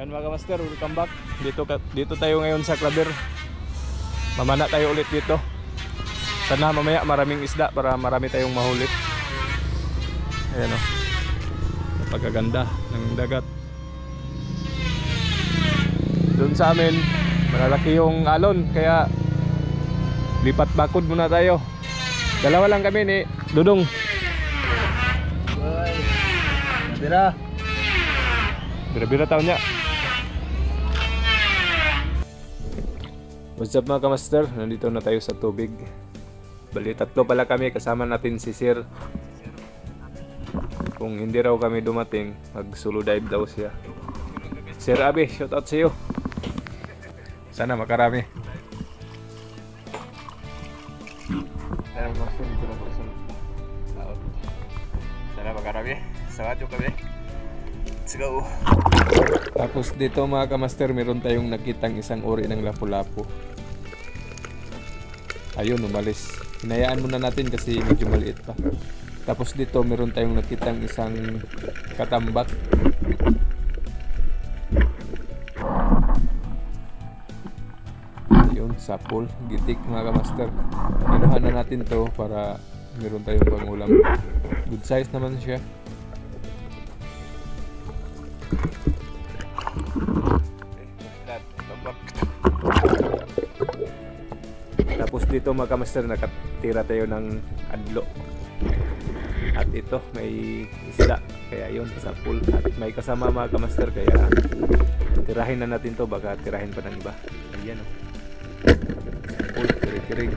Yan mga master, welcome back. Dito tayo ngayon sa Claver. Mamana tayo ulit dito. Sana mamaya maraming isda para marami tayong mahuli. Ayan o. Napagaganda ng dagat. Doon sa amin, malalaki yung alon. Kaya lipat bakod muna tayo. Dalawa lang kami ni Dudong. Bira. Bira-bira taon niya. What's up mga kamaster? Nandito na tayo sa tubig. Bali, tatlo pala kami. Kasama natin si Sir. Kung hindi raw kami dumating, mag-solo dive daw siya. Sir Abi, shout out sa iyo. Sana makarami. Sana makarami. Sawad yung kami. Let's go. Tapos dito mga kamaster, meron tayong nakitang isang uri ng lapu-lapu. Ayun, umalis. Hinayaan muna natin kasi medyo maliit pa. Tapos dito meron tayong nakitang isang katambak. Ayun, sapol, gitik mga kamaster. Inuhan na natin to para meron tayong pangulam. Good size naman siya. Tapos dito mga kamaster, nakatira tayo ng adlo. At ito may isda, kaya yun sa pool. At may kasama mga kamaster, kaya tirahin na natin to, baka tirahin pa ng iba. Ayan o, sa pool, kirig-kirig.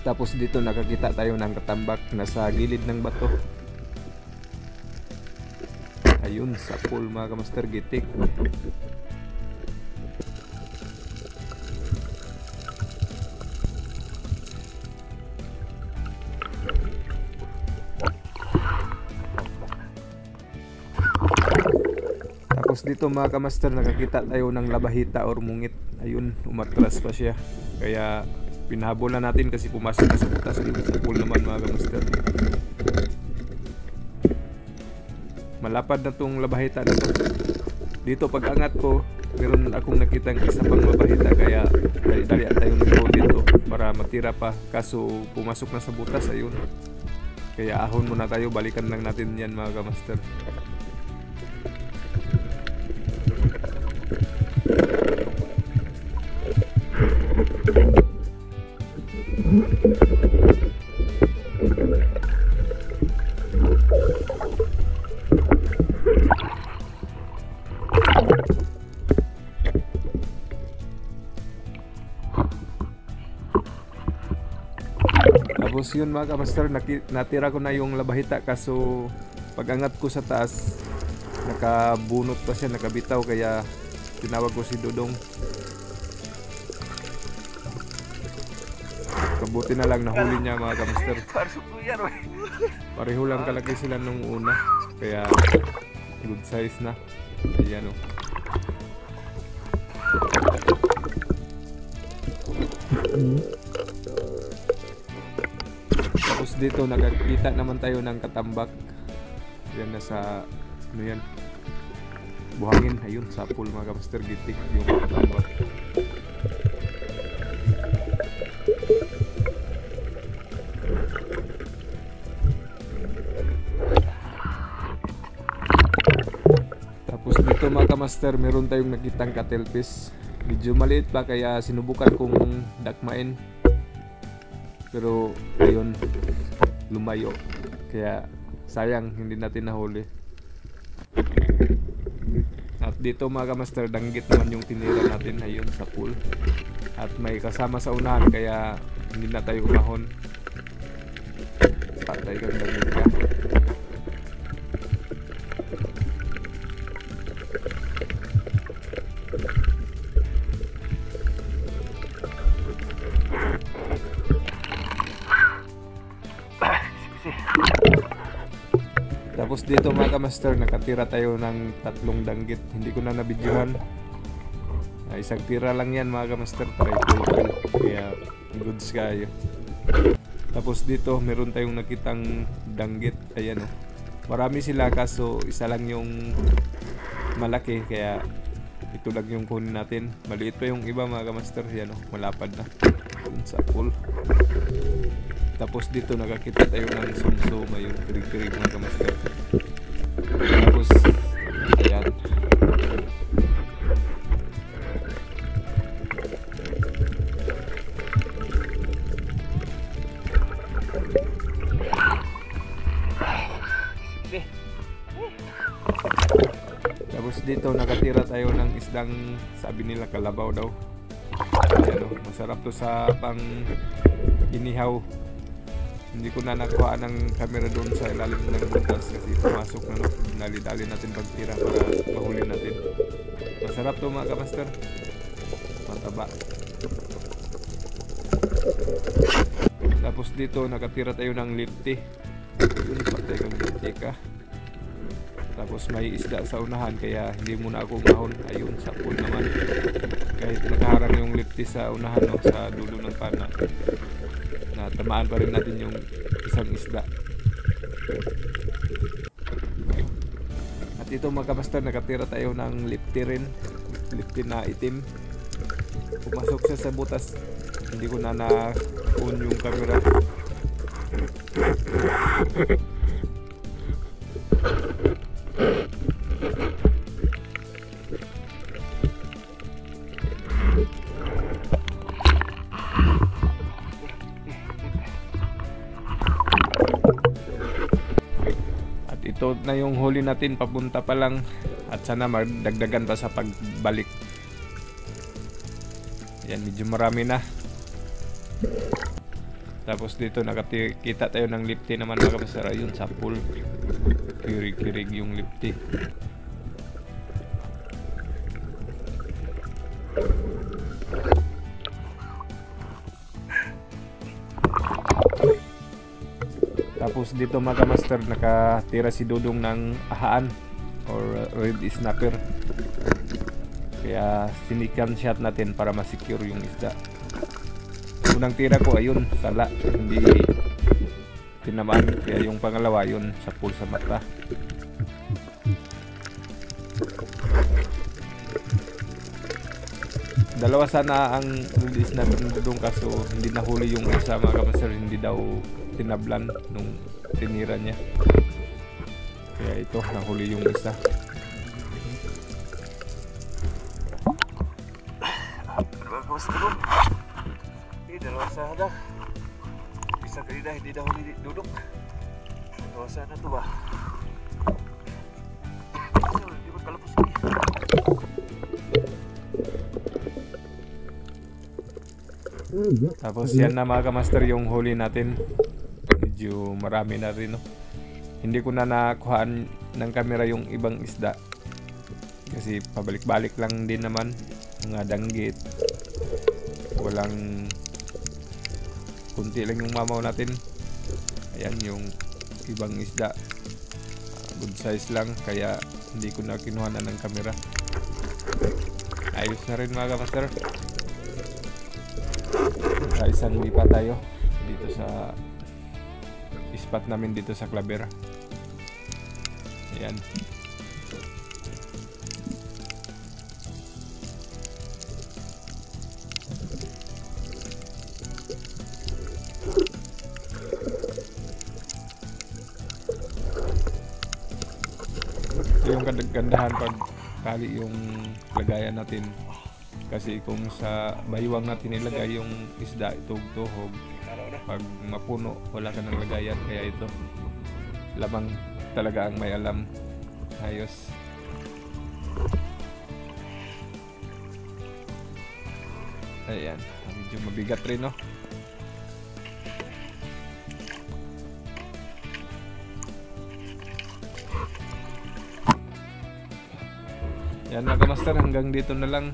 Tapos dito nakakita tayo ng katambak na sa gilid ng bato. Ayun, sa pool mga kamaster, gitik. Tapos dito mga kamaster, nakakita tayo ng labahita or mungit. Ayun, umatras pa siya. Kaya pinahabol na natin kasi pumasok na sa butas. Sa pool naman mga kamaster. Malapad na tong labahita na to. Dito pag angat ko, meron akong nakitang isa pang labahita. Kaya dali-dali tayong nito dito para matira pa. Kaso pumasok na sa butas. Ayun. Kaya ahon muna tayo. Balikan lang natin yan mga kamaster. Tapos yun mga kamaster, natira ko na yung labahita. Kaso pag angat ko sa taas, nakabunot pa siya, nakabitaw. Kaya tinawag ko si Dudong. Kabuti na lang nahuli niya mga kamaster. Pareho lang kalaki sila nung una. Kaya good size na. Ayan o. Tapos dito nakakita naman tayo ng katambak. Yan nasa ano yan, buhangin. Ayun, sa pool mga kamaster, gitik yung katambak. Tapos dito mga kamaster, meron tayong nakitang cuttlefish. Medyo maliit pa kaya sinubukan kong dakmain. Pero ayun, lumayo. Kaya sayang hindi natin nahuli. At dito mga kamaster, danggit naman yung tinira natin. Ayun, sa pool. At may kasama sa unahan kaya hindi na tayo umahon. Patay kang danggit ka. Tapos dito mga kamaster, nakatira tayo ng 3 danggit. Hindi ko na nabidyohan. Isang tira lang yan mga kamaster, triple, kaya goods kayo. Tapos dito meron tayong nakitang danggit, ayan o. Marami sila kaso isa lang yung malaki, kaya ito lang yung kunin natin. Maliit pa yung iba mga kamaster, yan o, malapad na sa pool. Tapos dito nakakita tayo ng sumsuma, yung kirig-kirig mga kamaster. Tapos ayan, tapos dito nakatira tayo ng isdang sabi nila kalabaw daw. Ayan o, masarap to sa pang inihaw. Hindi ko na nakuha ng camera doon sa ilalim ng butas kasi pumasok na, no? Dali-dali natin pagtira para mahuli natin. Masarap to mga kamaster, mataba. Tapos dito nakatira tayo ng lipti. Yun, patay kang lipti ka. Tapos may isda sa unahan kaya hindi muna ako mahon. Ayun, sa pool naman. Kahit nakaharang yung lipti sa unahan, no? Sa dulo ng pana, na tamaan pa rin natin yung isang isda. At ito mga kamaster, nakatira tayo ng lipti rin. Lipti na itim. Pumasok siya sa butas, hindi ko na na-on yung camera. Ito na yung huli natin, papunta pa lang, at sana magdagdagan pa sa pagbalik. Yan, medyo marami na. Tapos dito nakakita tayo ng lipti naman mga kamaster. Ayun sa pool, kirig-kirig yung lipti. Tapos dito mga kamaster, nakatira si Dudong ng ahaan or red snapper. Kaya sinikan shot natin para ma-secure yung isda. Unang tira ko ayun, sala, hindi tinamaan. Kaya yung pangalawa yun sa pool sa mata. Dalawa sana ang red snapper ng Dudong kaso hindi nahuli yung isa mga kamaster, hindi daw tinablan nung tinira niya. Kaya ito, nahuli yung isa. Dalawa sana. Isa kanina, hindi na huli Dudong. Dalawa sana ito ba? Hindi ba kalapos ini? Tapos yan na mga kamaster yung huli natin. Medyo marami na rin, no? Hindi ko na nakuhaan ng camera yung ibang isda kasi pabalik-balik lang din naman, mga danggit. Walang, kunti lang yung mamaw natin. Ayan yung ibang isda, good size lang, kaya hindi ko na kinuha na ng camera. Ayos na rin mga kamaster. Isang lipa tayo dito sa spot namin dito sa Clavera. Ayan. Ito yung kagandahan pag kali yung lagayan natin. Kasi kung sa baywang natin ilagay yung isda, itog-tuhog, pag mapuno wala ka ng lagayan. Kaya ito, lamang talaga ang may alam. Ayos. Ayan, medyo mabigat rin, no? Yan mga kamaster, hanggang dito na lang.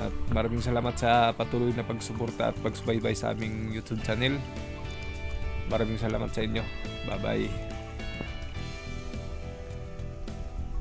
At maraming salamat sa patuloy na pagsuporta at pagsubaybay sa aming YouTube channel. Maraming salamat sa inyo. Bye bye.